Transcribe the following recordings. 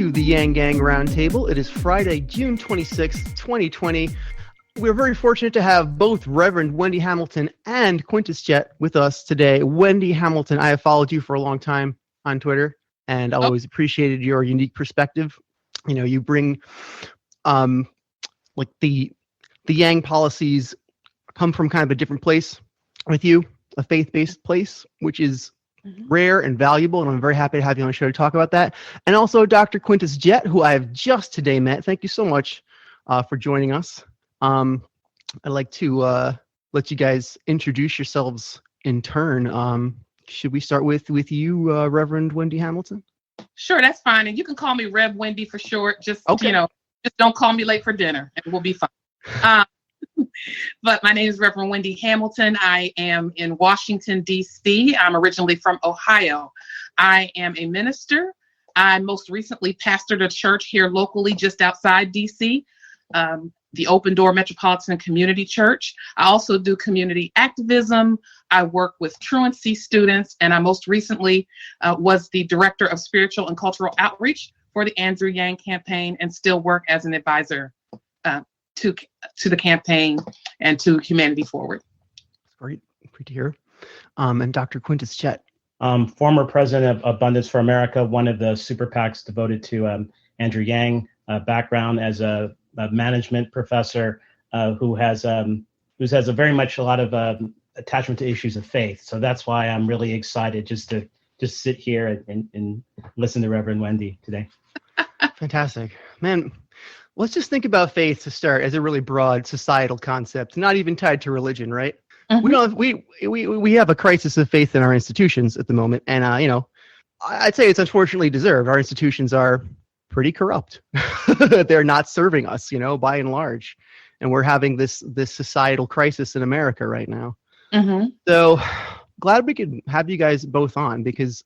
to the Yang Gang Roundtable. It is Friday, June 26th, 2020. We're very fortunate to have both Reverend Wendy Hamilton and Quintus Jett with us today. Wendy Hamilton, I have followed you for a long time on Twitter, and I've always appreciated your unique perspective. You know, you bring like the Yang policies come from kind of a different place with you, a faith-based place, which is rare and valuable, and I'm very happy to have you on the show to talk about that. And also Dr. Quintus Jett, who I have just today met. Thank you so much for joining us. I'd like to let you guys introduce yourselves in turn. Should we start with you, Reverend Wendy Hamilton? Sure, that's fine. And you can call me Rev Wendy for short. Just, okay. Just don't call me late for dinner and we'll be fine. But my name is Reverend Wendy Hamilton. I am in Washington, D.C. I'm originally from Ohio. I am a minister. I most recently pastored a church here locally just outside D.C., the Open Door Metropolitan Community Church. I also do community activism. I work with truancy students, and I most recently was the Director of Spiritual and Cultural Outreach for the Andrew Yang campaign, and still work as an advisor to the campaign and to Humanity Forward. Great to hear. And Dr. Quintus Jett. Former president of Abundance for America, one of the super PACs devoted to Andrew Yang, background as a management professor who has a very much a lot of attachment to issues of faith. So that's why I'm really excited just to sit here and listen to Reverend Wendy today. Fantastic. Man, let's just think about faith to start as a really broad societal concept, not even tied to religion, right? Mm-hmm. We have a crisis of faith in our institutions at the moment, and I'd say it's unfortunately deserved. Our institutions are pretty corrupt. They're not serving us, by and large, and we're having this societal crisis in America right now. Mm-hmm. So glad we could have you guys both on, because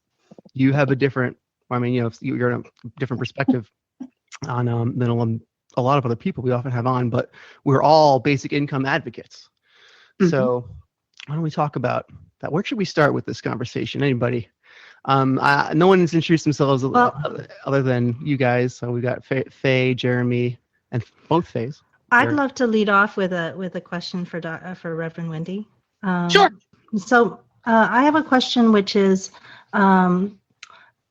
you have a different. You're in a different perspective on than a lot of other people we often have on, but we're all basic income advocates. Mm-hmm. So why don't we talk about that? Where should we start with this conversation? Anybody? No one's introduced themselves other than you guys. So we got Faye, Jeremy, and both Fays. I'd love to lead off with a question for Reverend Wendy. Sure. So I have a question, which is,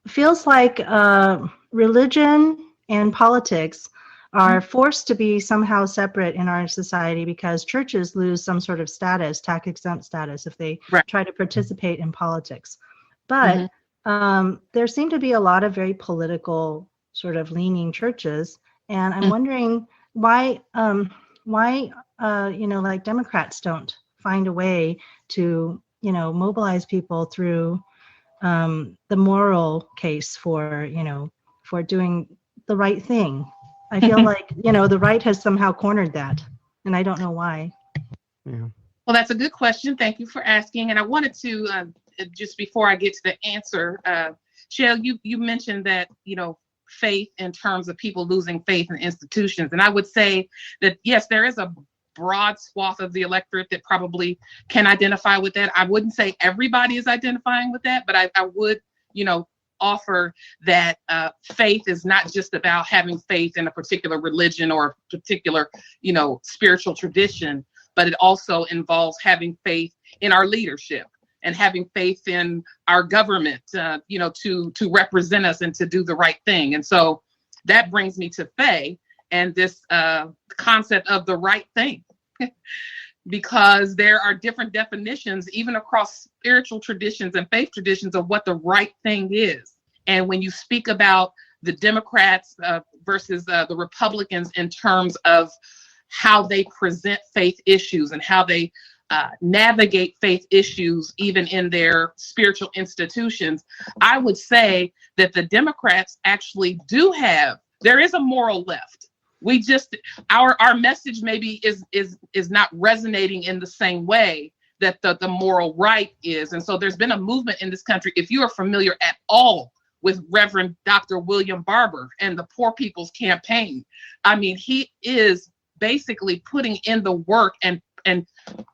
feels like religion and politics are forced to be somehow separate in our society, because churches lose some sort of status, tax exempt status, if they try to participate in politics. But there seem to be a lot of very political sort of leaning churches, and I'm wondering why like Democrats don't find a way to mobilize people through the moral case for doing the right thing. I feel like, the right has somehow cornered that, and I don't know why. Yeah. Well, that's a good question. Thank you for asking. And I wanted to, just before I get to the answer, Shell, you mentioned that, faith in terms of people losing faith in institutions. And I would say that, yes, there is a broad swath of the electorate that probably can identify with that. I wouldn't say everybody is identifying with that, but I would, offer that faith is not just about having faith in a particular religion or a particular, spiritual tradition, but it also involves having faith in our leadership and having faith in our government, to represent us and to do the right thing. And so that brings me to Faye and this concept of the right thing. Because there are different definitions, even across spiritual traditions and faith traditions, of what the right thing is. And when you speak about the Democrats versus the Republicans in terms of how they present faith issues and how they navigate faith issues, even in their spiritual institutions, I would say that the Democrats actually there is a moral left. We just, our message maybe is not resonating in the same way that the moral right is. And so there's been a movement in this country, if you are familiar at all with Reverend Dr. William Barber and the Poor People's Campaign. I mean, he is basically putting in the work and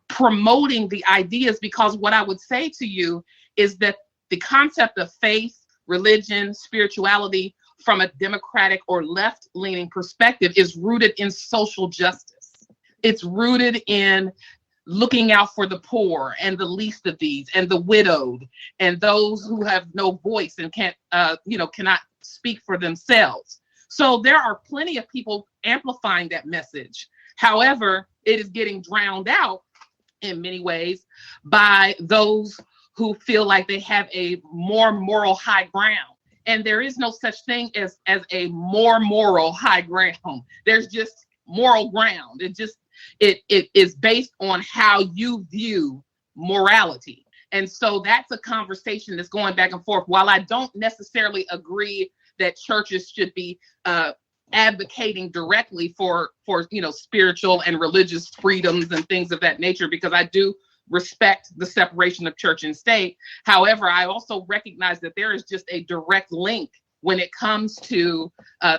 promoting the ideas, because what I would say to you is that the concept of faith, religion, spirituality from a democratic or left-leaning perspective is rooted in social justice. It's rooted in looking out for the poor and the least of these and the widowed and those who have no voice and cannot speak for themselves. So there are plenty of people amplifying that message. However, it is getting drowned out in many ways by those who feel like they have a more moral high ground. And there is no such thing as a more moral high ground. There's just moral ground. It is based on how you view morality. And so that's a conversation that's going back and forth. While I don't necessarily agree that churches should be advocating directly for spiritual and religious freedoms and things of that nature, because I do respect the separation of church and state. However, I also recognize that there is just a direct link when it comes to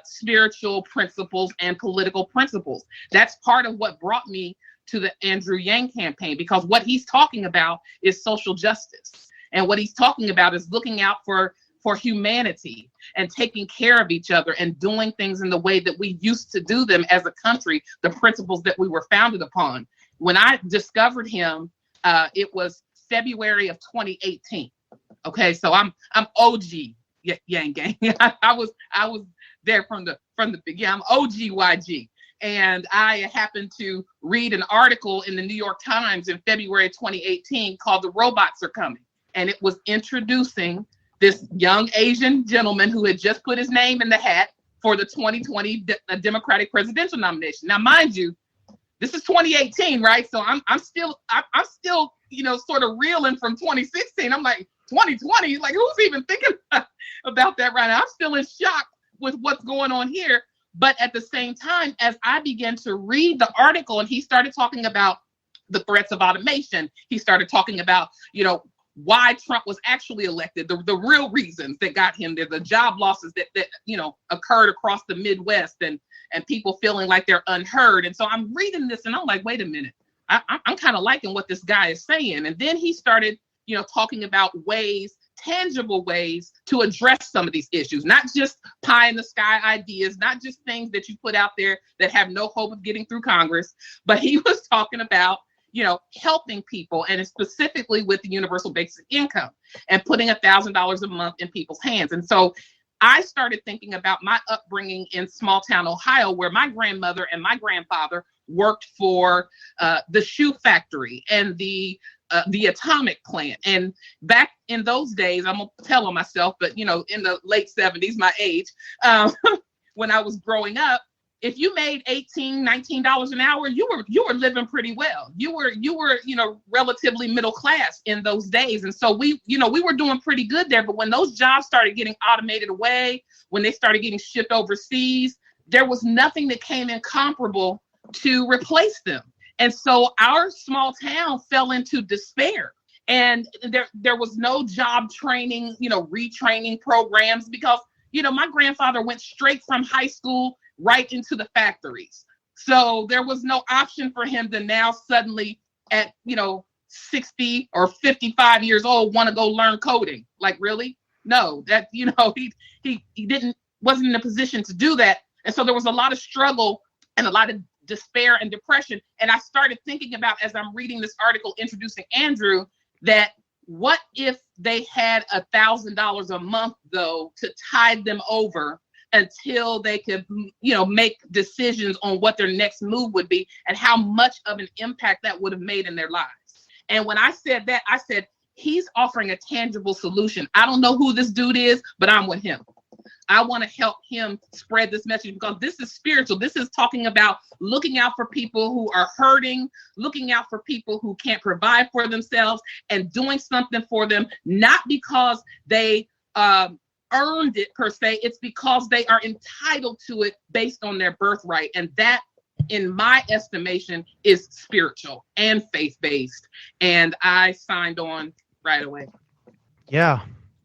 spiritual principles and political principles. That's part of what brought me to the Andrew Yang campaign, because what he's talking about is social justice. And what he's talking about is looking out for humanity and taking care of each other and doing things in the way that we used to do them as a country, the principles that we were founded upon. When I discovered him, it was February of 2018. Okay, so I'm OG Yang Gang. I was there from the beginning. I'm OG YG. And I happened to read an article in the New York Times in February 2018 called "The Robots Are Coming." And it was introducing this young Asian gentleman who had just put his name in the hat for the 2020 Democratic presidential nomination. Now, mind you, this is 2018, right? So I'm still sort of reeling from 2016. I'm like, 2020, like who's even thinking about that right now? I'm still in shock with what's going on here. But at the same time, as I began to read the article and he started talking about the threats of automation, he started talking about, why Trump was actually elected, the real reasons that got him there, the job losses that occurred across the Midwest and people feeling like they're unheard. And so I'm reading this and I'm like, wait a minute, I'm kind of liking what this guy is saying. And then he started, talking about tangible ways to address some of these issues, not just pie in the sky ideas, not just things that you put out there that have no hope of getting through Congress, but he was talking about helping people, and specifically with the universal basic income and putting $1,000 a month in people's hands. And so I started thinking about my upbringing in small town Ohio, where my grandmother and my grandfather worked for the shoe factory and the atomic plant. And back in those days, I'm gonna tell on myself, but in the late 70s, my age, when I was growing up, if you made $18, $19 an hour, you were living pretty well. You were relatively middle class in those days. And so we were doing pretty good there. But when those jobs started getting automated away, when they started getting shipped overseas, there was nothing that came in comparable to replace them. And so our small town fell into despair. And there was no job training, retraining programs, because, my grandfather went straight from high school right into the factories. So there was no option for him to now suddenly at, 60 or 55 years old want to go learn coding. Like, really? No, that, he wasn't in a position to do that. And so there was a lot of struggle and a lot of despair and depression. And I started thinking about, as I'm reading this article introducing Andrew, that what if they had $1,000 a month, though, to tide them over until they could, make decisions on what their next move would be and how much of an impact that would have made in their lives. And when I said that, I said, he's offering a tangible solution. I don't know who this dude is, but I'm with him. I want to help him spread this message, because this is spiritual. This is talking about looking out for people who are hurting, looking out for people who can't provide for themselves, and doing something for them, not because they earned it per se. It's because they are entitled to it based on their birthright. And that, in my estimation, is spiritual and faith-based. And I signed on right away. Yeah.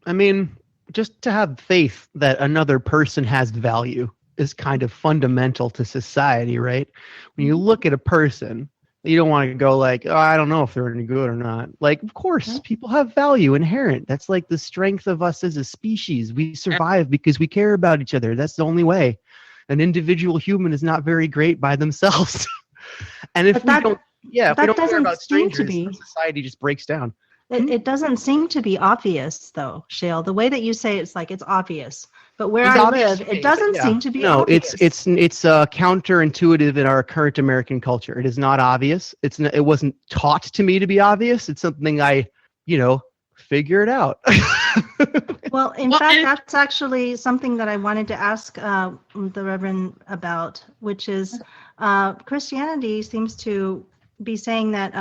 I mean, just to have faith that another person has value is kind of fundamental to society, right? When you look at a person, You don't want to go like, oh, I don't know if they're any good or not. Like, of course, people have value inherent. That's like the strength of us as a species. We survive because we care about each other. That's the only way. An individual human is not very great by themselves. And if we don't care about strangers, society just breaks down. It doesn't seem to be obvious, though, Shale. The way that you say it's like it's obvious, but where I live, it doesn't seem to be obvious. It's counterintuitive in our current American culture. It is not obvious. It wasn't taught to me to be obvious. It's something I, figured out. Well, in fact, that's actually something that I wanted to ask the Reverend about, which is Christianity seems to be saying that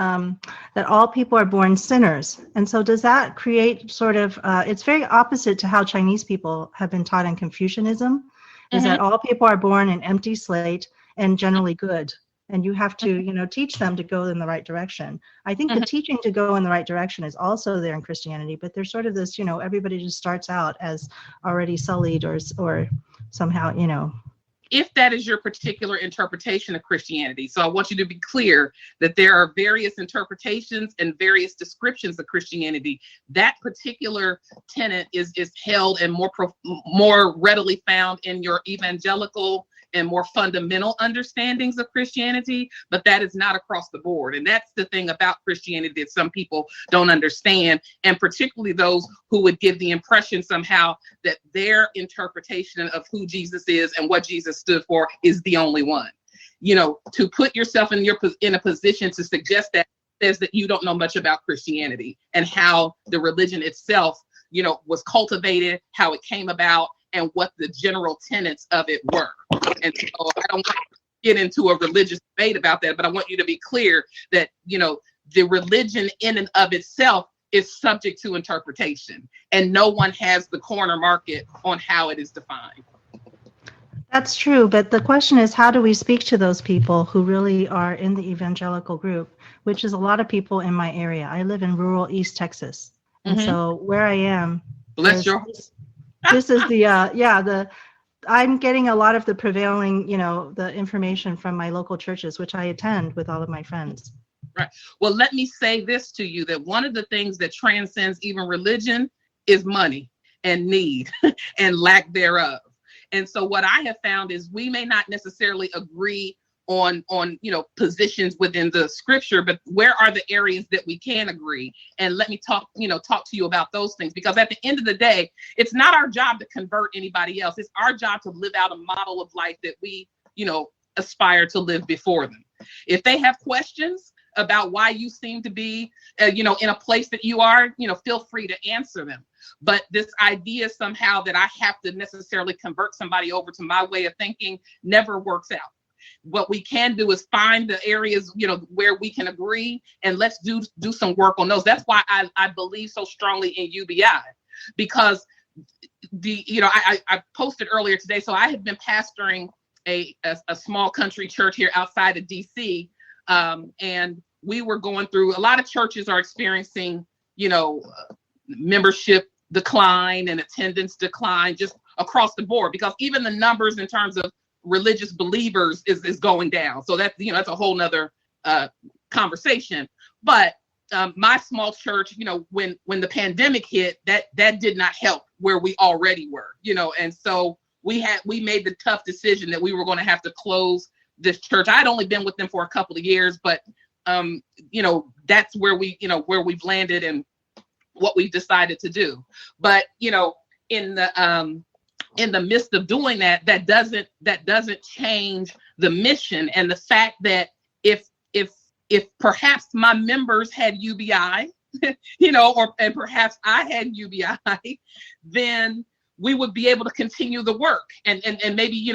that all people are born sinners, and so does that create sort of it's very opposite to how Chinese people have been taught in Confucianism, is that all people are born an empty slate and generally good, and you have to teach them to go in the right direction. I think the teaching to go in the right direction is also there in Christianity, but there's sort of this everybody just starts out as already sullied or somehow if that is your particular interpretation of Christianity. So I want you to be clear that there are various interpretations and various descriptions of Christianity. That particular tenet is held and more readily found in your evangelical and more fundamental understandings of Christianity, but that is not across the board. And that's the thing about Christianity that some people don't understand, and particularly those who would give the impression somehow that their interpretation of who Jesus is and what Jesus stood for is the only one. To put yourself in a position to suggest that says that you don't know much about Christianity and how the religion itself, was cultivated, how it came about, and what the general tenets of it were. And so I don't want to get into a religious debate about that, but I want you to be clear that, the religion in and of itself is subject to interpretation, and no one has the corner market on how it is defined. That's true, but the question is, how do we speak to those people who really are in the evangelical group, which is a lot of people in my area. I live in rural East Texas, and so where I am, bless your this is I'm getting a lot of the prevailing, the information from my local churches, which I attend with all of my friends. Right. Well, let me say this to you, that one of the things that transcends even religion is money and need and lack thereof. And so what I have found is we may not necessarily agree on positions within the scripture, but where are the areas that we can agree? And let me talk to you about those things, because at the end of the day, it's not our job to convert anybody else. It's our job to live out a model of life that we, aspire to live before them. If they have questions about why you seem to be, in a place that you are, feel free to answer them. But this idea somehow that I have to necessarily convert somebody over to my way of thinking never works out. What we can do is find the areas, where we can agree, and let's do some work on those. That's why I believe so strongly in UBI, because I posted earlier today. So I have been pastoring a small country church here outside of DC, and we were going through, a lot of churches are experiencing, membership decline and attendance decline just across the board, because even the numbers in terms of religious believers is going down. So that's, that's a whole nother conversation. But my small church, when the pandemic hit, that did not help where we already were, and so we made the tough decision that we were going to have to close this church. I'd only been with them for a couple of years, but that's where we've landed and what we've decided to do. But in the midst of doing that, that doesn't change the mission and the fact that if perhaps my members had UBI, and perhaps I had UBI, then we would be able to continue the work and maybe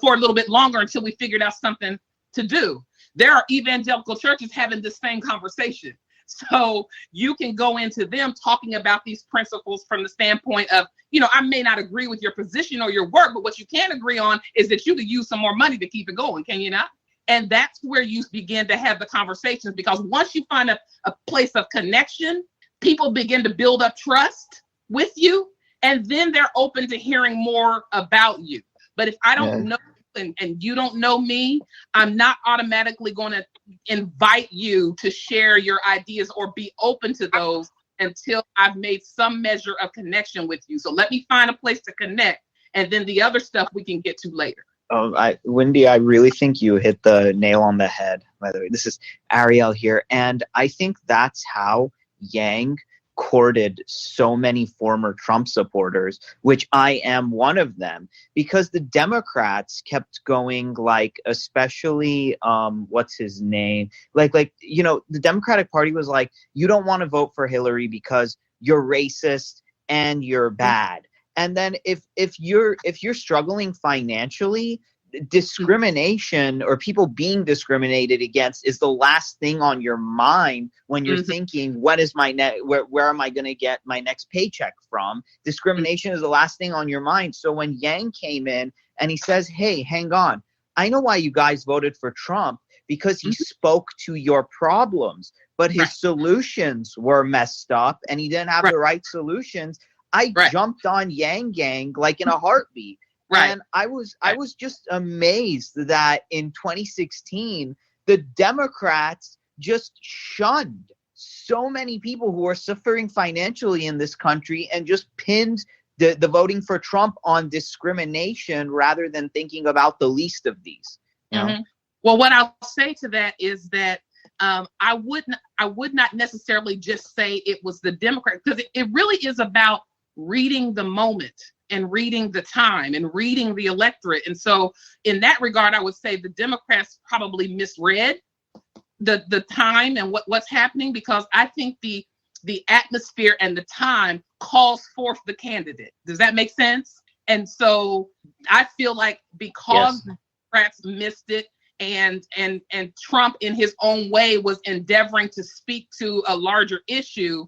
for a little bit longer until we figured out something to do. There are evangelical churches having this same conversation. So you can go into them talking about these principles from the standpoint of, I may not agree with your position or your work, but what you can agree on is that you could use some more money to keep it going, can you not? And that's where you begin to have the conversations, because once you find a place of connection, people begin to build up trust with you, and then they're open to hearing more about you. But if I don't know and you don't know me, I'm not automatically going to invite you to share your ideas or be open to those until I've made some measure of connection with you. So let me find a place to connect, and then the other stuff we can get to later. Wendy, I really think you hit the nail on the head. By the way, this is Ariel here, and I think that's how Yang courted so many former Trump supporters, which I am one of them, because the Democrats kept going, like, especially what's his name, like the Democratic Party was like, you don't want to vote for Hillary because you're racist and you're bad. And then if you're struggling financially, discrimination or people being discriminated against is the last thing on your mind when you're thinking, what is my where am I going to get my next paycheck from? Discrimination is the last thing on your mind. So when Yang came in and he says, hey, hang on, I know why you guys voted for Trump, because he spoke to your problems, but his solutions were messed up and he didn't have the right solutions. I jumped on Yang Gang like in a heartbeat. And I was just amazed that in 2016, the Democrats just shunned so many people who are suffering financially in this country and just pinned the voting for Trump on discrimination rather than thinking about the least of these. You know? Well, what I'll say to that is that I would not necessarily just say it was the Democrat, because it really is about reading the moment and reading the time and reading the electorate. And so in that regard, I would say the Democrats probably misread the time and what's happening, because I think the atmosphere and the time calls forth the candidate. Does that make sense? And so I feel like because the Democrats missed it and Trump in his own way was endeavoring to speak to a larger issue,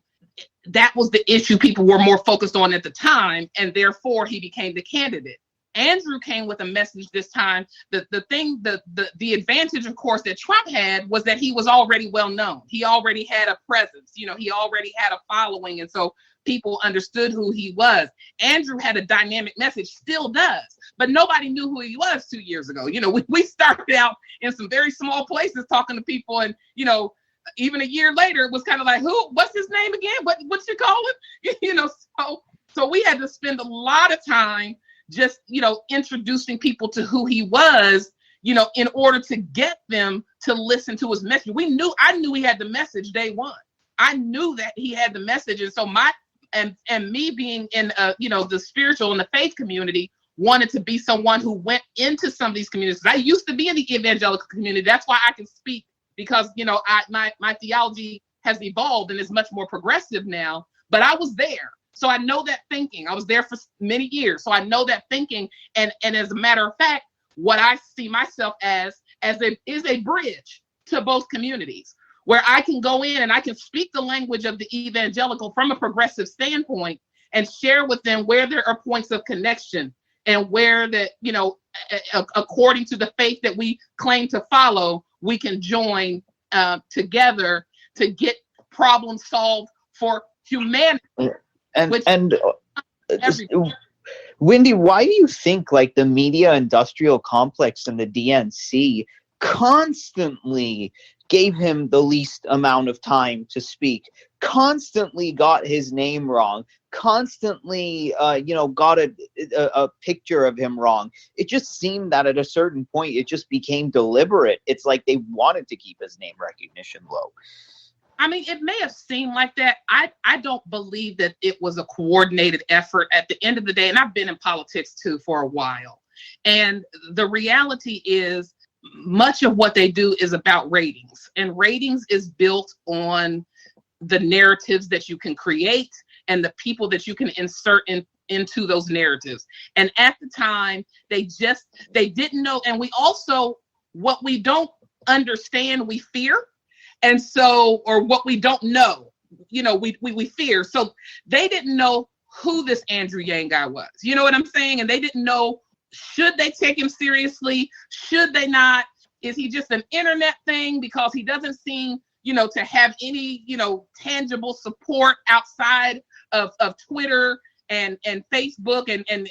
that was the issue people were more focused on at the time, and therefore he became the candidate. Andrew came with a message this time. The advantage, of course, that Trump had was that he was already well known. He already had a presence, he already had a following, and so people understood who he was. Andrew had a dynamic message, still does, but nobody knew who he was 2 years ago. We started out in some very small places talking to people, and even a year later, it was kind of like, what's his name again? What's you call him? So we had to spend a lot of time just, introducing people to who he was, in order to get them to listen to his message. I knew he had the message day one. I knew that he had the message. And so and me being in, the spiritual and the faith community, wanted to be someone who went into some of these communities. I used to be in the evangelical community. That's why I can speak, because my theology has evolved and is much more progressive now, but I was there. So I know that thinking. I was there for many years. So I know that thinking. And as a matter of fact, what I see myself as is a bridge to both communities, where I can go in and I can speak the language of the evangelical from a progressive standpoint and share with them where there are points of connection and where that, according to the faith that we claim to follow, we can join together to get problems solved for humanity. Wendy, why do you think the media industrial complex and the DNC constantly gave him the least amount of time to speak, constantly got his name wrong, constantly got a picture of him wrong? It just seemed that at a certain point it just became deliberate. It's like they wanted to keep his name recognition low. I mean, it may have seemed like that. I don't believe that it was a coordinated effort at the end of the day. And I've been in politics too for a while. And the reality is much of what they do is about ratings. And ratings is built on the narratives that you can create and the people that you can insert into those narratives. And at the time, they didn't know. And we also, what we don't understand, we fear. And so, or what we don't know, we fear. So they didn't know who this Andrew Yang guy was. You know what I'm saying? And they didn't know, should they take him seriously? Should they not? Is he just an internet thing? Because he doesn't seem, to have any, tangible support outside of Twitter and Facebook.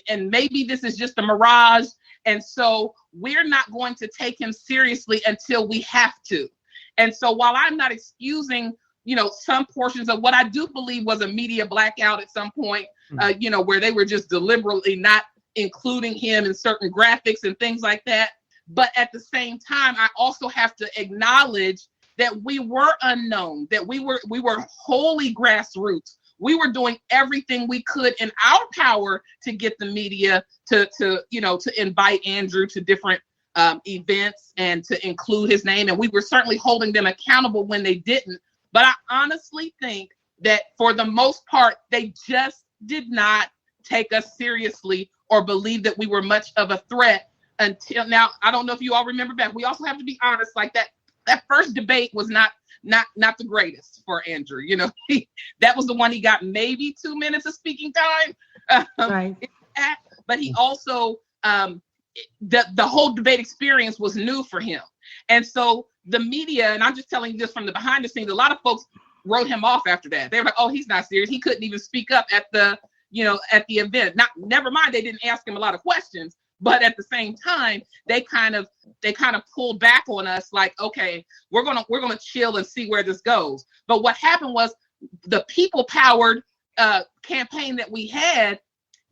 And maybe this is just a mirage. And so we're not going to take him seriously until we have to. And so while I'm not excusing, some portions of what I do believe was a media blackout at some point, where they were just deliberately not including him in certain graphics and things like that. But at the same time, I also have to acknowledge that we were unknown, that we were wholly grassroots. We were doing everything we could in our power to get the media to invite Andrew to different events and to include his name. And we were certainly holding them accountable when they didn't. But I honestly think that for the most part, they just did not take us seriously or believe that we were much of a threat until now. I don't know if you all remember back. We also have to be honest, like that first debate was not the greatest for Andrew. That was the one he got maybe 2 minutes of speaking time. Right. But he also, the whole debate experience was new for him. And so the media, and I'm just telling you this from the behind the scenes, a lot of folks wrote him off after that. They were like, oh, he's not serious. He couldn't even speak up at the event. Never mind, they didn't ask him a lot of questions, but at the same time, they kind of pulled back on us like, okay, we're gonna chill and see where this goes. But what happened was the people-powered campaign that we had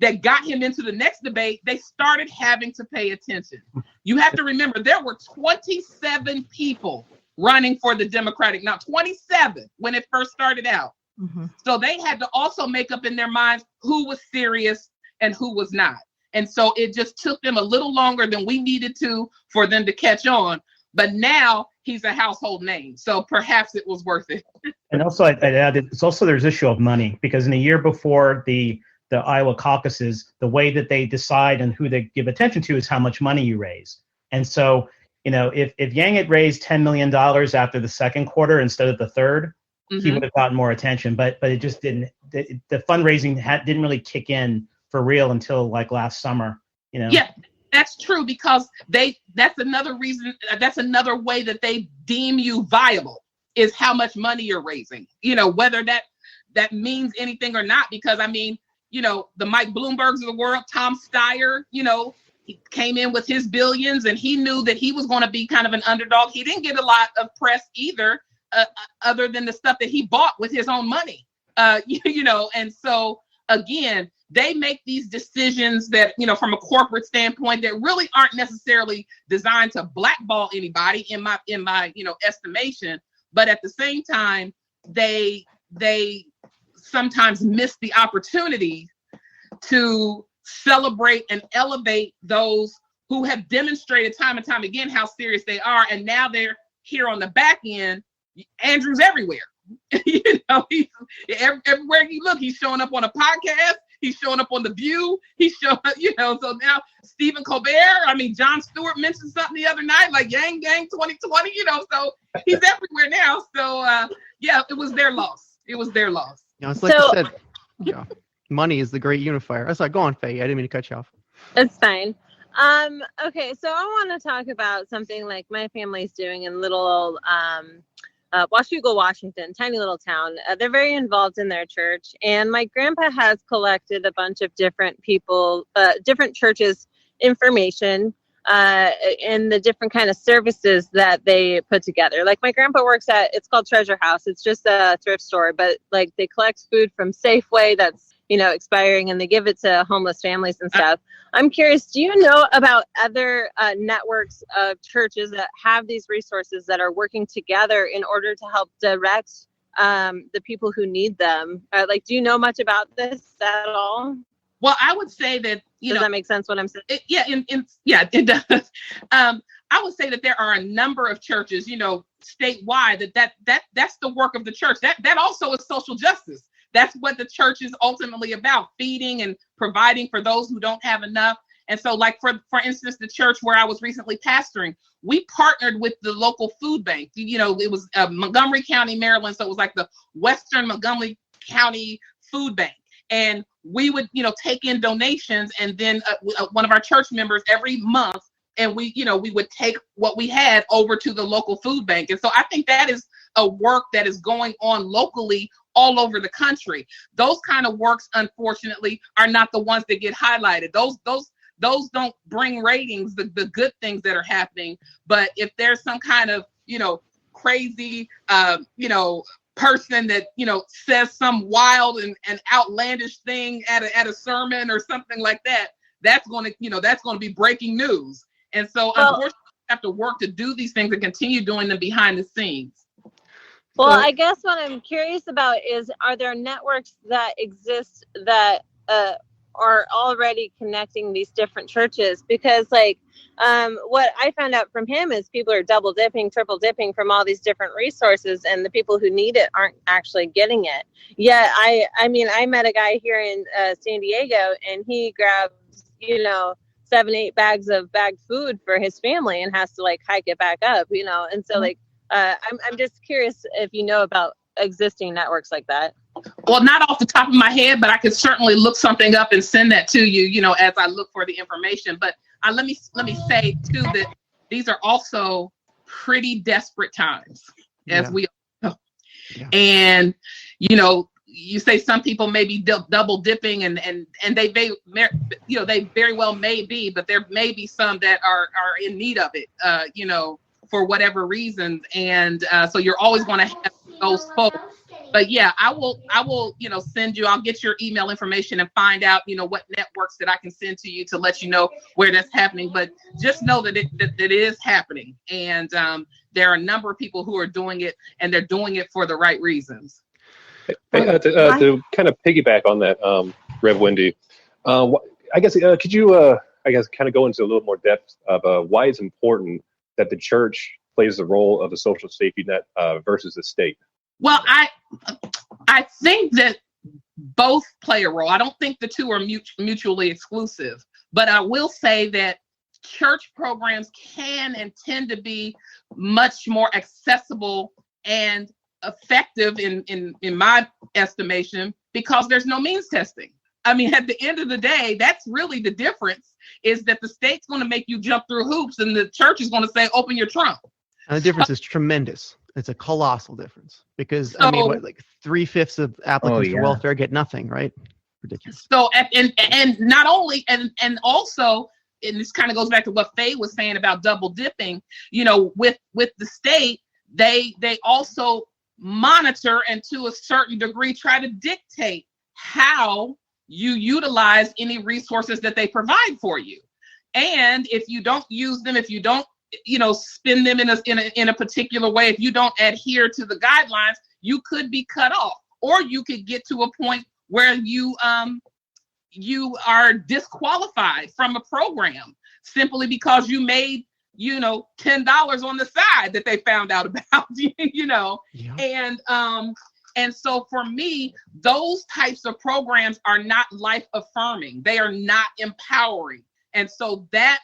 that got him into the next debate, they started having to pay attention. You have to remember, there were 27 people running for the Democratic, now 27 when it first started out. Mm-hmm. So they had to also make up in their minds who was serious and who was not. And so it just took them a little longer than we needed to for them to catch on. But now he's a household name. So perhaps it was worth it. And also I'd add, it's also there's issue of money, because in a year before the Iowa caucuses, the way that they decide and who they give attention to is how much money you raise. And so, if Yang had raised $10 million after the second quarter instead of the third, he would have gotten more attention. But it just didn't. The fundraising didn't really kick in for real until like last summer. Yeah, that's true, because that's another reason. That's another way that they deem you viable is how much money you're raising. Whether that means anything or not, because the Mike Bloombergs of the world, Tom Steyer, he came in with his billions and he knew that he was going to be kind of an underdog. He didn't get a lot of press either, other than the stuff that he bought with his own money, and so again, they make these decisions that, from a corporate standpoint that really aren't necessarily designed to blackball anybody in my estimation. But at the same time, they sometimes miss the opportunity to celebrate and elevate those who have demonstrated time and time again how serious they are. And now they're here on the back end. Andrew's everywhere. He's everywhere you look, he's showing up on a podcast. He's showing up on The View. He's showing up, so now Stephen Colbert, Jon Stewart mentioned something the other night, like Yang Gang 2020, so he's everywhere now. So, it was their loss. It was their loss. It's like I said, money is the great unifier. That's like, go on, Faye. I didn't mean to cut you off. It's fine. Okay, so I want to talk about something like my family's doing in little old Washougal, Washington, tiny little town. They're very involved in their church, and my grandpa has collected a bunch of different people, different churches' information and the different kind of services that they put together. Like my grandpa works it's called Treasure House. It's just a thrift store, but like they collect food from Safeway that's expiring, and they give it to homeless families and stuff. I'm curious, do you know about other networks of churches that have these resources that are working together in order to help direct the people who need them? Do you know much about this at all? Well, I would say that, does that make sense what I'm saying? It does. I would say that there are a number of churches, statewide, that's the work of the church. That also is social justice. That's what the church is ultimately about, feeding and providing for those who don't have enough. And so, like, for instance, the church where I was recently pastoring, we partnered with the local food bank. It was Montgomery County, Maryland. So it was like the Western Montgomery County Food Bank. And we would, take in donations, and then one of our church members every month, and we would take what we had over to the local food bank. And so I think that is a work that is going on locally all over the country. Those kind of works, unfortunately, are not the ones that get highlighted. Those those don't bring ratings, the good things that are happening. But if there's some kind of, crazy, person that, says some wild and outlandish thing at a sermon or something like that, that's going to be breaking news. And so unfortunately, we have to work to do these things and continue doing them behind the scenes. Well, I guess what I'm curious about is, are there networks that exist that are already connecting these different churches? Because what I found out from him is people are double dipping, triple dipping from all these different resources, and the people who need it aren't actually getting it. Yeah, I met a guy here in San Diego, and he grabs 7-8 bags of bagged food for his family and has to hike it back up, and so I'm just curious if you know about existing networks like that. Well, not off the top of my head, but I could certainly look something up and send that to you, as I look for the information. But let me say too that these are also pretty desperate times, as we all know. Yeah. And you say some people may be double dipping, and they very well may be, but there may be some that are in need of it, for whatever reasons. And so you're always going to have those folks. But yeah, I will, send you, I'll get your email information and find out, what networks that I can send to you to let you know where that's happening. But just know that it is happening. And there are a number of people who are doing it, and they're doing it for the right reasons. To kind of piggyback on that, Rev Wendy, I guess, could you, kind of go into a little more depth of why it's important that the church plays the role of a social safety net versus the state? Well, I think that both play a role. I don't think the two are mutually exclusive, but I will say that church programs can and tend to be much more accessible and effective in my estimation, because there's no means testing. I mean, at the end of the day, that's really the difference, is that the state's going to make you jump through hoops and the church is going to say, open your trunk. And the difference is tremendous. It's a colossal difference, because 3/5 of applicants for welfare get nothing, right? Ridiculous. So and not only and also, and this kind of goes back to what Faye was saying about double dipping, with the state, they also monitor and to a certain degree try to dictate how you utilize any resources that they provide for you. And if you don't use them, if you don't spend them in a particular way, if you don't adhere to the guidelines, you could be cut off, or you could get to a point where you are disqualified from a program simply because you made $10 on the side that they found out about. Yeah. And so for me, those types of programs are not life affirming. They are not empowering. And so that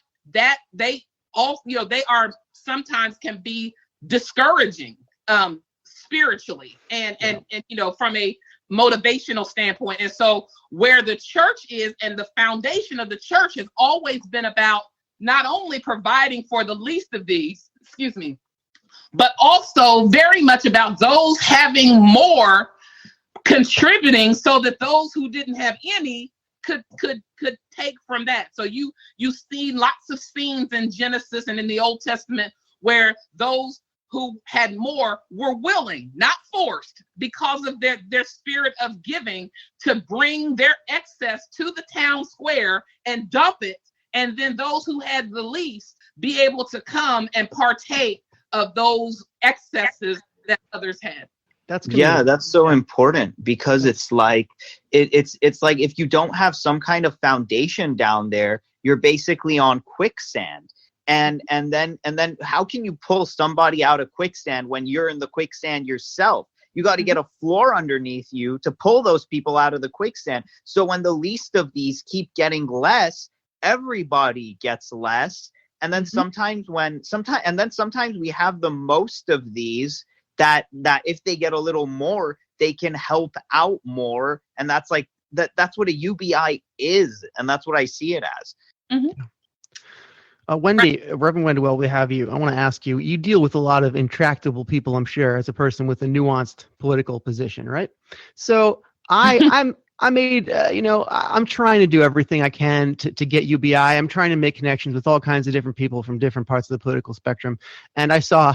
they all, they are sometimes can be discouraging spiritually and from a motivational standpoint. And so where the church is, and the foundation of the church has always been about not only providing for the least of these, but also very much about those having more contributing, so that those who didn't have any could take from that. So you see lots of scenes in Genesis and in the Old Testament where those who had more were willing, not forced, because of their spirit of giving, to bring their excess to the town square and dump it, and then those who had the least be able to come and partake of those excesses that others had. That's so important, because it's like it's like if you don't have some kind of foundation down there, you're basically on quicksand. And then how can you pull somebody out of quicksand when you're in the quicksand yourself? You got to get a floor underneath you to pull those people out of the quicksand. So when the least of these keep getting less, everybody gets less. And then sometimes we have the most of these that if they get a little more, they can help out more. And that's like that's what a UBI is, and that's what I see it as. Wendy, Reverend Wendy, we have you. I want to ask you, you deal with a lot of intractable people, I'm sure, as a person with a nuanced political position, right? So I'm I'm trying to do everything I can to get UBI. I'm trying to make connections with all kinds of different people from different parts of the political spectrum. And I saw,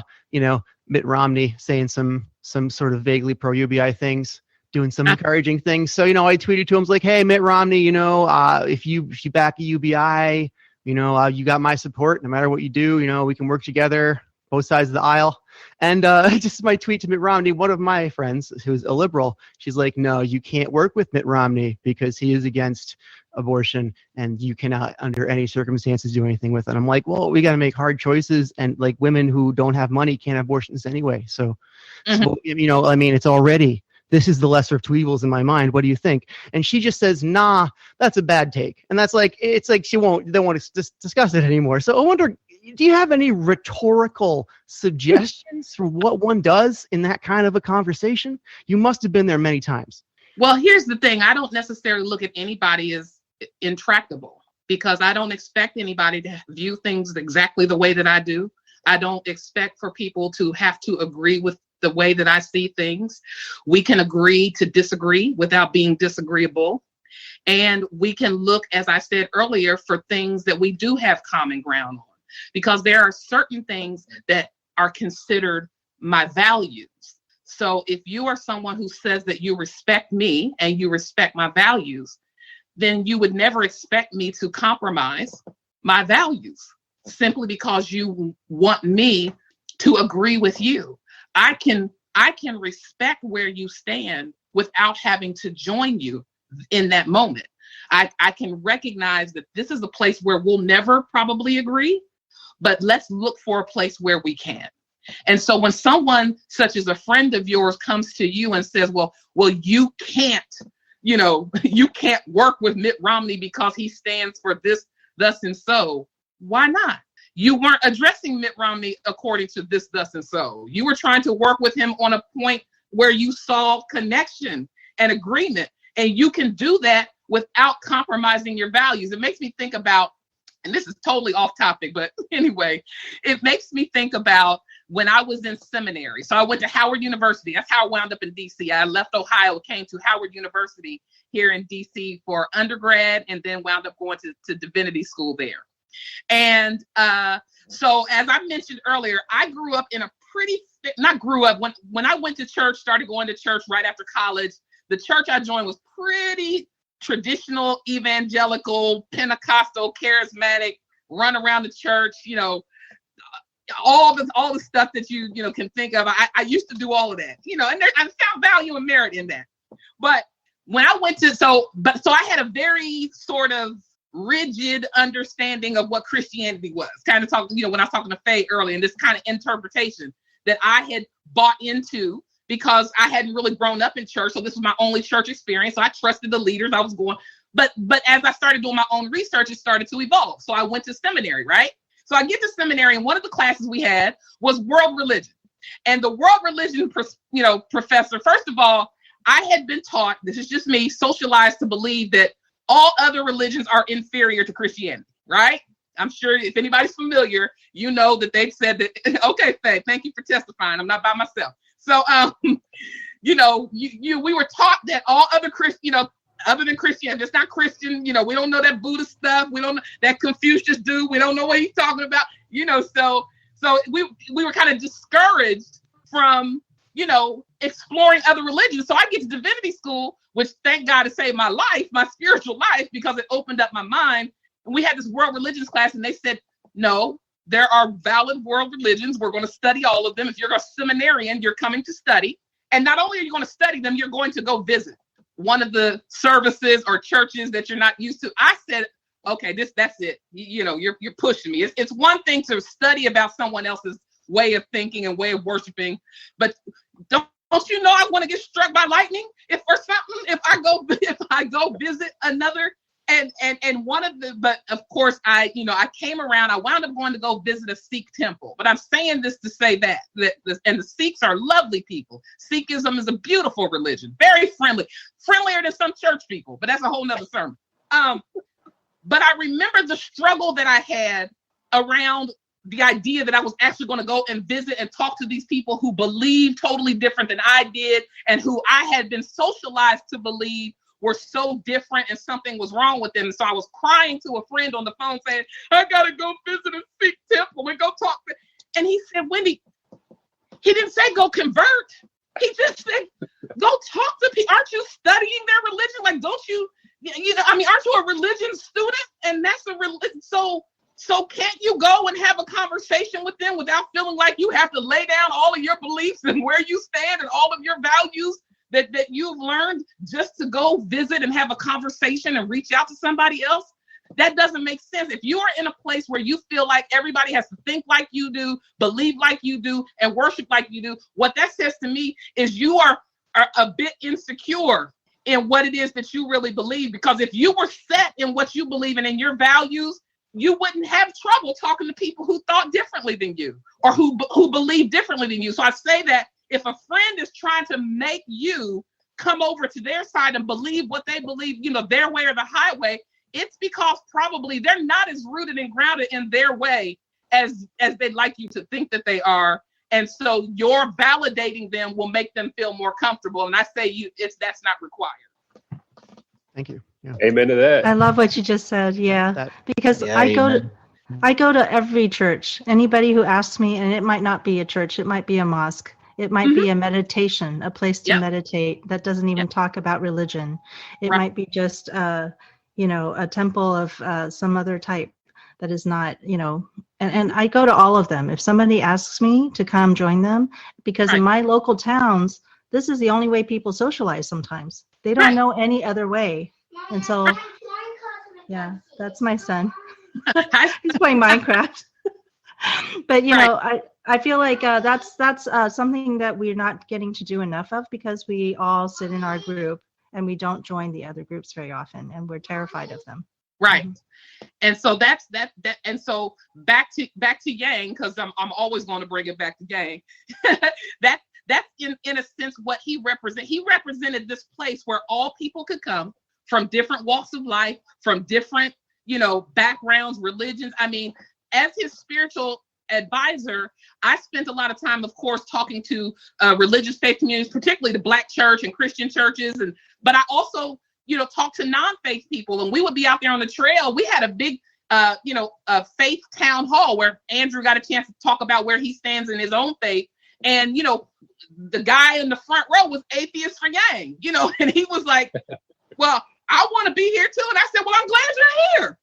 Mitt Romney saying some sort of vaguely pro-UBI things, doing some encouraging things. So, I tweeted to him, like, hey, Mitt Romney, if you back a UBI, you got my support no matter what you do, we can work together, both sides of the aisle. And just my tweet to Mitt Romney, one of my friends who's a liberal, she's like, no, you can't work with Mitt Romney because he is against abortion and you cannot under any circumstances do anything with it. I'm like, well, we got to make hard choices, and like women who don't have money can't have abortions anyway. So it's already, this is the lesser of two evils in my mind. What do you think? And she just says, nah, that's a bad take. And that's like, it's like they won't discuss it anymore. So I wonder, do you have any rhetorical suggestions for what one does in that kind of a conversation? You must have been there many times. Well, here's the thing. I don't necessarily look at anybody as intractable, because I don't expect anybody to view things exactly the way that I do. I don't expect for people to have to agree with the way that I see things. We can agree to disagree without being disagreeable. And we can look, as I said earlier, for things that we do have common ground on, because there are certain things that are considered my values. So if you are someone who says that you respect me and you respect my values, then you would never expect me to compromise my values simply because you want me to agree with you. I can respect where you stand without having to join you in that moment. I can recognize that this is a place where we'll never probably agree, but let's look for a place where we can. And so when someone such as a friend of yours comes to you and says, well, you can't work with Mitt Romney because he stands for this, thus, and so, why not? You weren't addressing Mitt Romney according to this, thus, and so. You were trying to work with him on a point where you saw connection and agreement, and you can do that without compromising your values. It makes me think about, and this is totally off topic, but anyway, it makes me think about when I was in seminary. So I went to Howard University. That's how I wound up in DC. I left Ohio, came to Howard University here in DC for undergrad, and then wound up going to divinity school there. And so as I mentioned earlier, I grew up in a when I went to church, started going to church right after college, the church I joined was pretty traditional, evangelical, Pentecostal, charismatic, run around the church, all the stuff that you can think of. I used to do all of that, and I found value and merit in that. But when I went to, so I had a very sort of rigid understanding of what Christianity was. Kind of talking, when I was talking to Faye earlier, and this kind of interpretation that I had bought into because I hadn't really grown up in church. So this was my only church experience. So I trusted the leaders I was going. But as I started doing my own research, it started to evolve. So I went to seminary, right? So I get to seminary, and one of the classes we had was world religion. And the world religion, professor, first of all, I had been taught, this is just me, socialized to believe that all other religions are inferior to Christianity, right? I'm sure if anybody's familiar, you know that they've said that, okay, Faye, thank you for testifying. I'm not by myself. So, we were taught that all other other than Christianity, it's not Christian, we don't know that Buddhist stuff. We don't know that Confucius dude. We don't know what he's talking about, so we were kind of discouraged from, exploring other religions. So I get to divinity school, which thank God it saved my life, my spiritual life, because it opened up my mind. And we had this world religions class, and they said, no, there are valid world religions. We're going to study all of them. If you're a seminarian, you're coming to study. And not only are you going to study them, you're going to go visit one of the services or churches that you're not used to. I said, okay, that's it. You're pushing me. It's one thing to study about someone else's way of thinking and way of worshiping, but don't you know I want to get struck by lightning if I go visit another. And one of but of course I came around, I wound up going to go visit a Sikh temple. But I'm saying this to say that the Sikhs are lovely people. Sikhism is a beautiful religion, very friendlier than some church people, but that's a whole nother sermon. But I remember the struggle that I had around the idea that I was actually going to go and visit and talk to these people who believe totally different than I did, and who I had been socialized to believe were so different and something was wrong with them. So I was crying to a friend on the phone saying, I gotta go visit a Sikh temple and go talk to. And he said, Wendy, he didn't say go convert. He just said, go talk to people. Aren't you studying their religion? Like, don't you, I mean, aren't you a religion student? And that's a religion. So can't you go and have a conversation with them without feeling like you have to lay down all of your beliefs and where you stand and all of your values that you've learned just to go visit and have a conversation and reach out to somebody else? That doesn't make sense. If you are in a place where you feel like everybody has to think like you do, believe like you do, and worship like you do, what that says to me is you are a bit insecure in what it is that you really believe. Because if you were set in what you believe in and your values, you wouldn't have trouble talking to people who thought differently than you or who believe differently than you. So I say that if a friend is trying to make you come over to their side and believe what they believe, their way or the highway, it's because probably they're not as rooted and grounded in their way as they'd like you to think that they are. And so your validating them will make them feel more comfortable. And I say that's not required. Thank you. Yeah. Amen to that. I love what you just said. Yeah, because I go to every church. Anybody who asks me, and it might not be a church, it might be a mosque, it might be a meditation, a place to meditate that doesn't even talk about religion. It might be just a temple of some other type that is not, and I go to all of them. If somebody asks me to come join them, because in my local towns, this is the only way people socialize sometimes. They don't know any other way. And so, yeah, that's my son. He's playing Minecraft. But, I feel like that's something that we're not getting to do enough of, because we all sit in our group and we don't join the other groups very often, and we're terrified of them. Right. And so that's that. And so back to Yang, because I'm always going to bring it back to Yang. That's in a sense what he represented. He represented this place where all people could come from different walks of life, from different, backgrounds, religions. I mean, as his spiritual advisor, I spent a lot of time, of course, talking to religious faith communities, particularly the Black church and Christian churches. But I also, talked to non-faith people, and we would be out there on the trail. We had a big, a faith town hall where Andrew got a chance to talk about where he stands in his own faith. And, the guy in the front row was atheist for Yang, and he was like, well, I want to be here too. And I said, well, I'm glad you're here.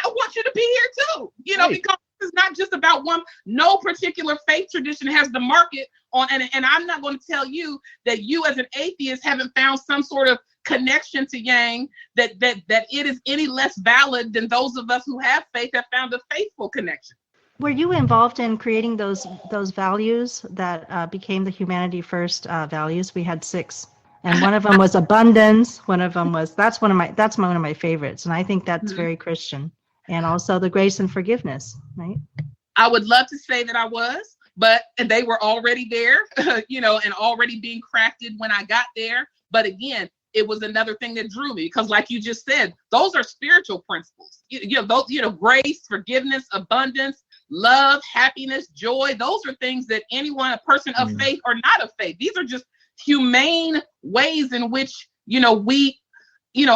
I want you to be here too, because it's not just about one. No particular faith tradition has the market on, and I'm not going to tell you that you as an atheist haven't found some sort of connection to Yang, that it is any less valid than those of us who have faith have found a faithful connection. Were you involved in creating those values that became the Humanity First values? We had 6, and one of them was abundance. One of them was that's one of my favorites, and I think that's very Christian. And also the grace and forgiveness, right? I would love to say that I was, but they were already there, and already being crafted when I got there. But again, it was another thing that drew me, because like you just said, those are spiritual principles. Those, grace, forgiveness, abundance, love, happiness, joy. Those are things that a person of faith or not of faith, these are just humane ways in which, we,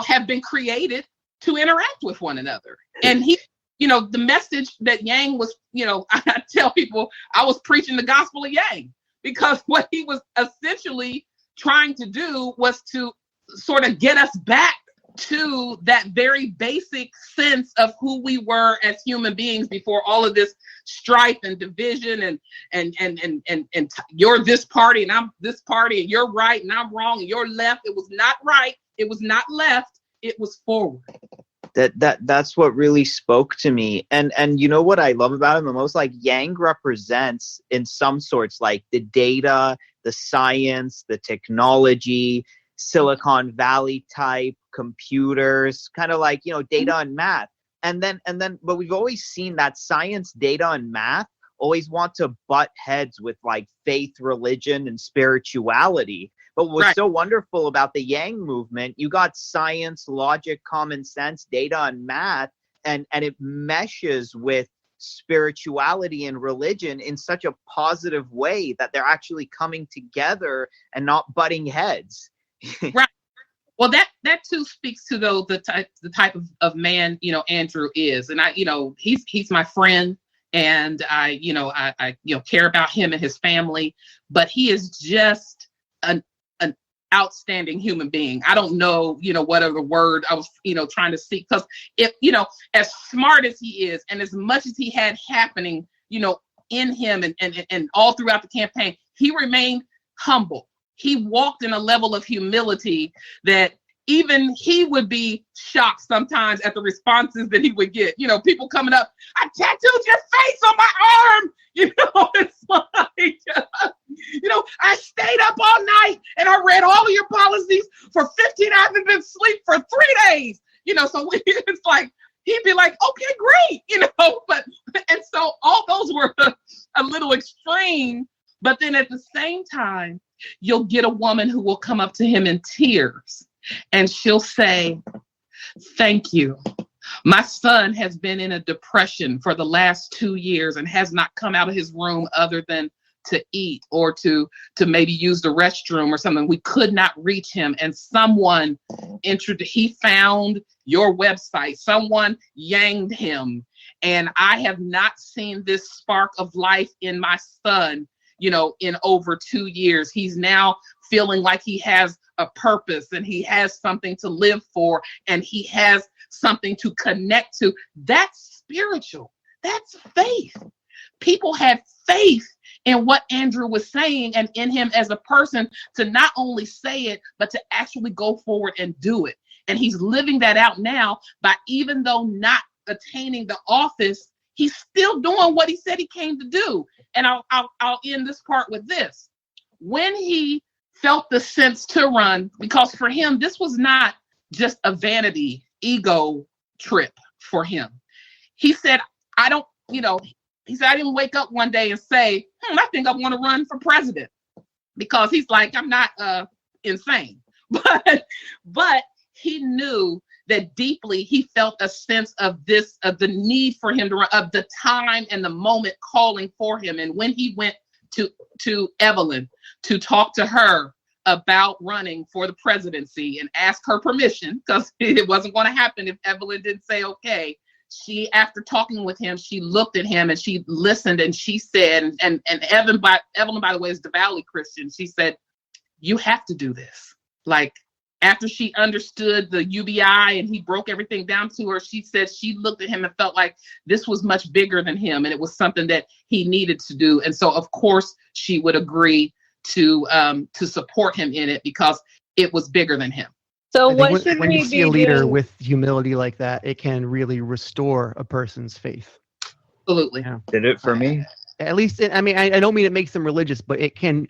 have been created to interact with one another. And the message that Yang was, I tell people I was preaching the gospel of Yang, because what he was essentially trying to do was to sort of get us back to that very basic sense of who we were as human beings before all of this strife and division and you're this party and I'm this party and you're right and I'm wrong and you're left. It was not right. It was not left. It was forward. That's what really spoke to me. And what I love about him the most, like Yang represents in some sorts like the data, the science, the technology, Silicon Valley type computers, kind of like, data and math. But we've always seen that science, data, and math always want to butt heads with like faith, religion, and spirituality. But what's so wonderful about the Yang movement, you got science, logic, common sense, data, and math, and it meshes with spirituality and religion in such a positive way that they're actually coming together and not butting heads. Right. Well, that too speaks to the type of man, Andrew is. And he's my friend, and I care about him and his family, but he is just an outstanding human being. I don't know, what other word I was, trying to seek, because if, as smart as he is and as much as he had happening, in him and all throughout the campaign, he remained humble. He walked in a level of humility that even he would be shocked sometimes at the responses that he would get. People coming up, I tattooed your face on my arm. It's like, I stayed up all night and I read all of your policies for 15 hours and been asleep for 3 days. So it's like, he'd be like, okay, great, but, and so all those were a little extreme, but then at the same time, you'll get a woman who will come up to him in tears and she'll say, thank you. My son has been in a depression for the last 2 years and has not come out of his room other than to eat or to maybe use the restroom or something. We could not reach him. And someone he found your website, someone yanged him. And I have not seen this spark of life in my son, in over 2 years. He's now feeling like he has a purpose and he has something to live for and he has something to connect to. That's spiritual. That's faith. People had faith in what Andrew was saying and in him as a person to not only say it, but to actually go forward and do it. And he's living that out now by, even though not attaining the office, he's still doing what he said he came to do. And I'll end this part with this. When he felt the sense to run, because for him, this was not just a vanity ego trip for him. He said, I didn't wake up one day and say, I think I want to run for president, because he's like, I'm not insane. But he knew that deeply he felt a sense of the need for him to run, of the time and the moment calling for him. And when he went to Evelyn to talk to her about running for the presidency and ask her permission, because it wasn't going to happen if Evelyn didn't say okay. After talking with him, she looked at him and she listened and she said, and Evelyn, by the way, is devoutly Christian. She said, you have to do this. Like, after she understood the UBI and he broke everything down to her, she said she looked at him and felt like this was much bigger than him and it was something that he needed to do. And so, of course, she would agree to support him in it because it was bigger than him. So what should when we you see be a leader doing? with humility like that, it can really restore a person's faith. Absolutely. Yeah. Did it for me. At least, I mean, I don't mean it makes them religious, but it can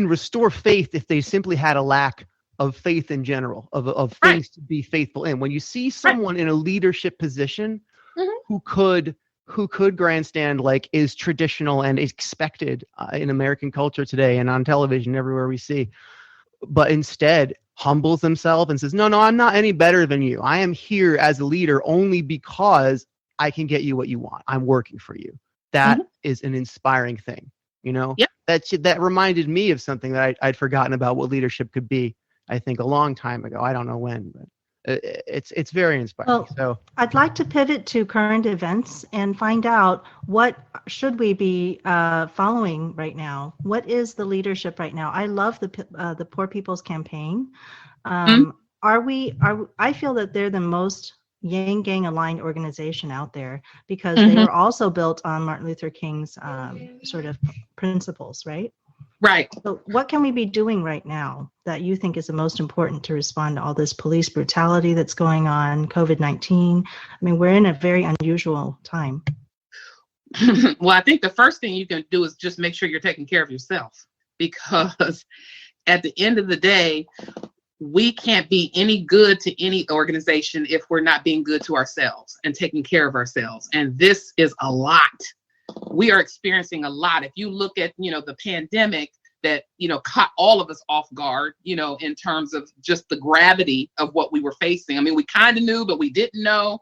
restore faith if they simply had a lack of faith in general, of things to be faithful in. When you see someone in a leadership position who could grandstand like is traditional and expected in American culture today and on television everywhere we see, but instead humbles themselves and says, no, I'm not any better than you. I am here as a leader only because I can get you what you want. I'm working for you. That is an inspiring thing, Yep. That reminded me of something that I'd forgotten about what leadership could be, I think a long time ago. I don't know when, but it's very inspiring. Well, So I'd like to pivot to current events and find out what should we be following right now. What is the leadership right now? I love the Poor People's Campaign. I feel that they're the most Yang Gang aligned organization out there because they were also built on Martin Luther King's sort of principles, right? Right. So what can we be doing right now that you think is the most important to respond to all this police brutality that's going on, COVID-19? I mean, we're in a very unusual time. Well, I think the first thing you can do is just make sure you're taking care of yourself, because at the end of the day, we can't be any good to any organization if we're not being good to ourselves and taking care of ourselves. And this is a lot. We are experiencing a lot. If you look at, the pandemic that, caught all of us off guard, in terms of just the gravity of what we were facing. I mean, we kind of knew, but we didn't know,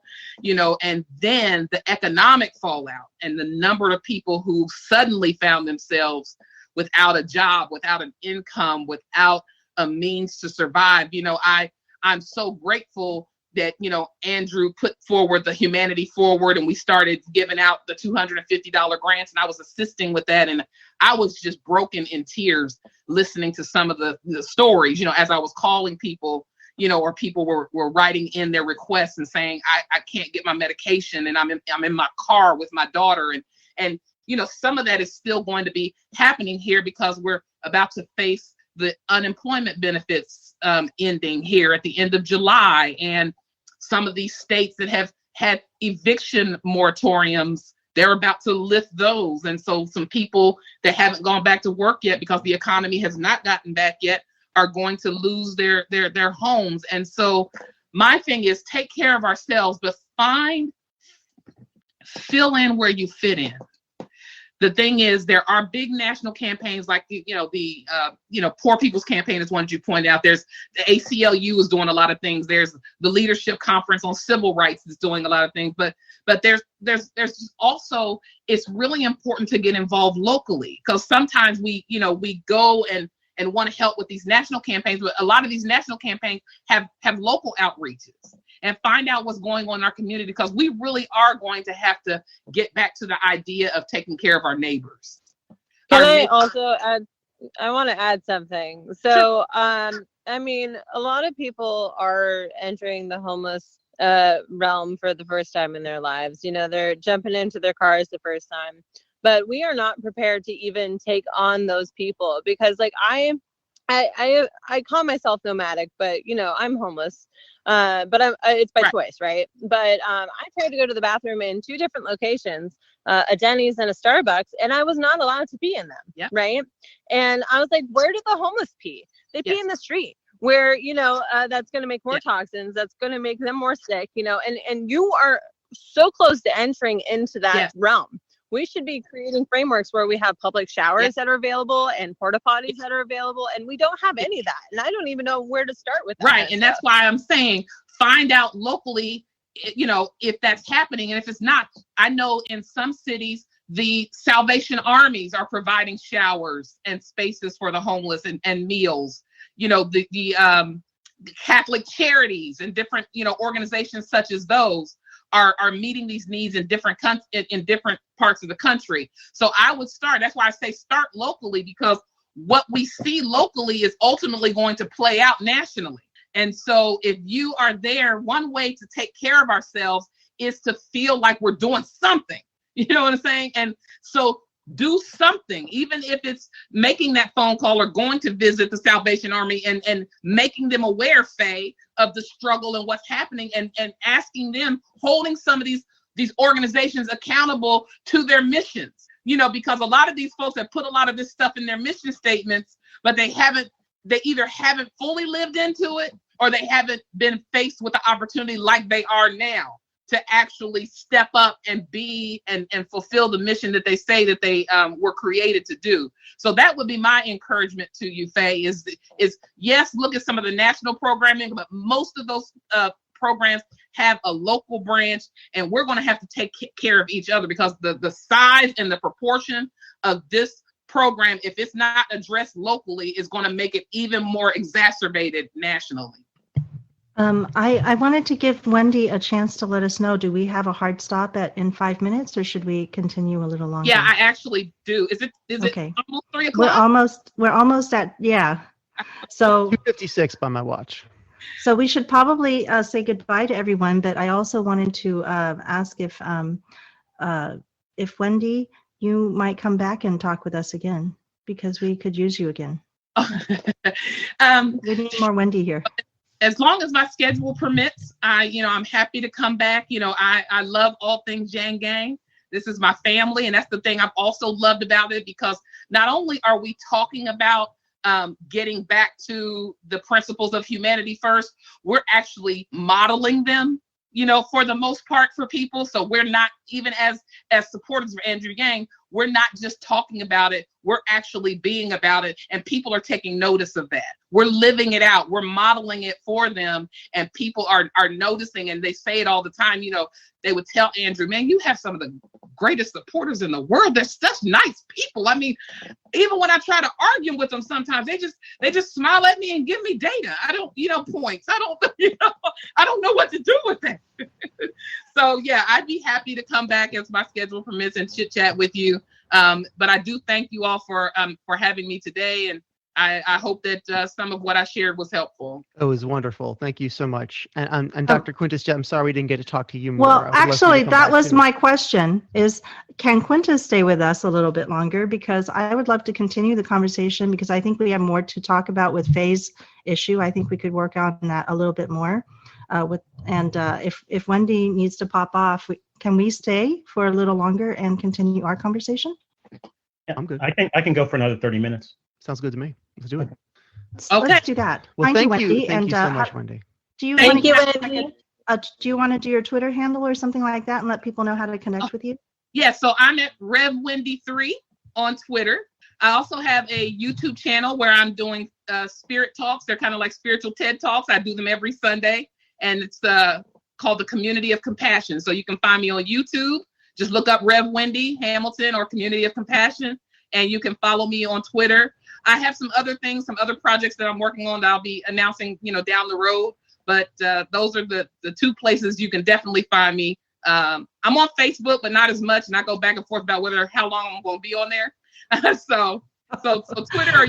and then the economic fallout and the number of people who suddenly found themselves without a job, without an income, without a means to survive. I'm so grateful that, Andrew put forward the Humanity Forward, and we started giving out the $250 grants, and I was assisting with that. And I was just broken in tears listening to some of the stories, as I was calling people, or people were writing in their requests and saying, I can't get my medication, and I'm in my car with my daughter. And some of that is still going to be happening here because we're about to face the unemployment benefits ending here at the end of July. And some of these states that have had eviction moratoriums, they're about to lift those. And so some people that haven't gone back to work yet because the economy has not gotten back yet are going to lose their homes. And so my thing is take care of ourselves, but fill in where you fit in. The thing is, there are big national campaigns like the Poor People's Campaign is one that you pointed out. There's the ACLU is doing a lot of things. There's the Leadership Conference on Civil Rights is doing a lot of things. But there's also, it's really important to get involved locally, because sometimes we go and want to help with these national campaigns, but a lot of these national campaigns have local outreaches. And find out what's going on in our community, because we really are going to have to get back to the idea of taking care of our neighbors. I also add, I want to add something. So, I mean, a lot of people are entering the homeless realm for the first time in their lives. They're jumping into their cars the first time, but we are not prepared to even take on those people, because like I call myself nomadic, but I'm homeless. But it's by choice, right? But I tried to go to the bathroom in 2 different locations, a Denny's and a Starbucks, and I was not allowed to pee in them, right? And I was like, where do the homeless pee? They pee in the street, where that's going to make more toxins, that's going to make them more sick, and you are so close to entering into that realm. We should be creating frameworks where we have public showers that are available and porta potties that are available, and we don't have any of that. And I don't even know where to start with that. Right, and that's why I'm saying find out locally, if that's happening. And if it's not, I know in some cities, the Salvation Armies are providing showers and spaces for the homeless and meals. The Catholic Charities and different, organizations such as those are meeting these needs in different in different parts of the country. So I would start. That's why I say start locally, because what we see locally is ultimately going to play out nationally. And so if you are there, one way to take care of ourselves is to feel like we're doing something. You know what I'm saying? And so do something, even if it's making that phone call or going to visit the Salvation Army and making them aware, Faye, of the struggle and what's happening, and asking them, holding some of these organizations accountable to their missions, because a lot of these folks have put a lot of this stuff in their mission statements, but they either haven't fully lived into it, or they haven't been faced with the opportunity like they are now to actually step up and be and fulfill the mission that they say that they were created to do. So that would be my encouragement to you, Faye, is yes, look at some of the national programming, but most of those programs have a local branch, and we're going to have to take care of each other, because the size and the proportion of this program, if it's not addressed locally, is going to make it even more exacerbated nationally. I wanted to give Wendy a chance to let us know, do we have a hard stop in 5 minutes, or should we continue a little longer? Yeah, I actually do. Is okay. It almost 3 o'clock? We're almost at, So 2:56 by my watch. So we should probably say goodbye to everyone, but I also wanted to ask if Wendy, you might come back and talk with us again, because we could use you again. We need more Wendy here. As long as my schedule permits, I'm happy to come back. I love all things Yang Gang. This is my family, and that's the thing I've also loved about it, because not only are we talking about getting back to the principles of humanity first, we're actually modeling them, for the most part for people. So we're not, even as supporters of Andrew Yang, we're not just talking about it, we're actually being about it, and people are taking notice of that. We're living it out, we're modeling it for them, and people are noticing, and they say it all the time. They would tell Andrew, man, you have some of the greatest supporters in the world. They're such nice people. I mean, even when I try to argue with them, sometimes they just smile at me and give me data. I don't, points. I don't, I don't know what to do with that. So yeah, I'd be happy to come back as my schedule permits and chit chat with you. But I do thank you all for having me today, and I hope that some of what I shared was helpful. It was wonderful. Thank you so much. And Dr. Quintus, I'm sorry we didn't get to talk to you more. Well, actually, that was my question is, can Quintus stay with us a little bit longer? Because I would love to continue the conversation, because I think we have more to talk about with Faye's issue. I think we could work on that a little bit more. If Wendy needs to pop off, can we stay for a little longer and continue our conversation? Yeah, I'm good. I can go for another 30 minutes. Sounds good to me. Let's do it. Let's do that. Well, thank you, Wendy. thank you so much, Wendy. Do you Thank you, Wendy. Wendy. Do you want to do your Twitter handle or something like that and let people know how to connect with you? Yeah, so I'm at Rev Wendy 3 on Twitter. I also have a YouTube channel where I'm doing spirit talks. They're kind of like spiritual TED Talks. I do them every Sunday, and it's called the Community of Compassion. So you can find me on YouTube. Just look up Rev Wendy Hamilton or Community of Compassion, and you can follow me on Twitter. I have some other things, some other projects that I'm working on that I'll be announcing, down the road. But those are the two places you can definitely find me. I'm on Facebook, but not as much, and I go back and forth about how long I'm going to be on there. So Twitter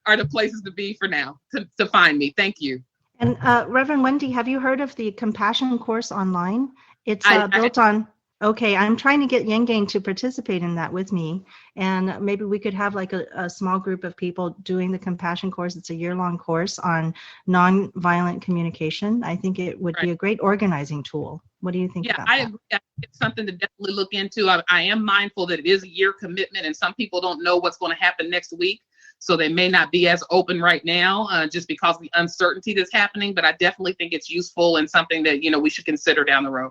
are the places to be for now to find me. Thank you. And Reverend Wendy, have you heard of the Compassion course online? It's built on. Okay, I'm trying to get Yang Gang to participate in that with me, and maybe we could have like a small group of people doing the Compassion course. It's a year-long course on nonviolent communication. I think it would be a great organizing tool. What do you think about that? I agree. It's something to definitely look into. I am mindful that it is a year commitment, and some people don't know what's going to happen next week, so they may not be as open right now just because of the uncertainty that's happening. But I definitely think it's useful and something that we should consider down the road.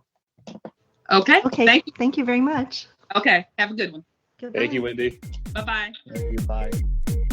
Okay. Thank you very much. Okay. Have a good one. Goodbye. Thank you, Wendy. Bye-bye. Thank you. Bye.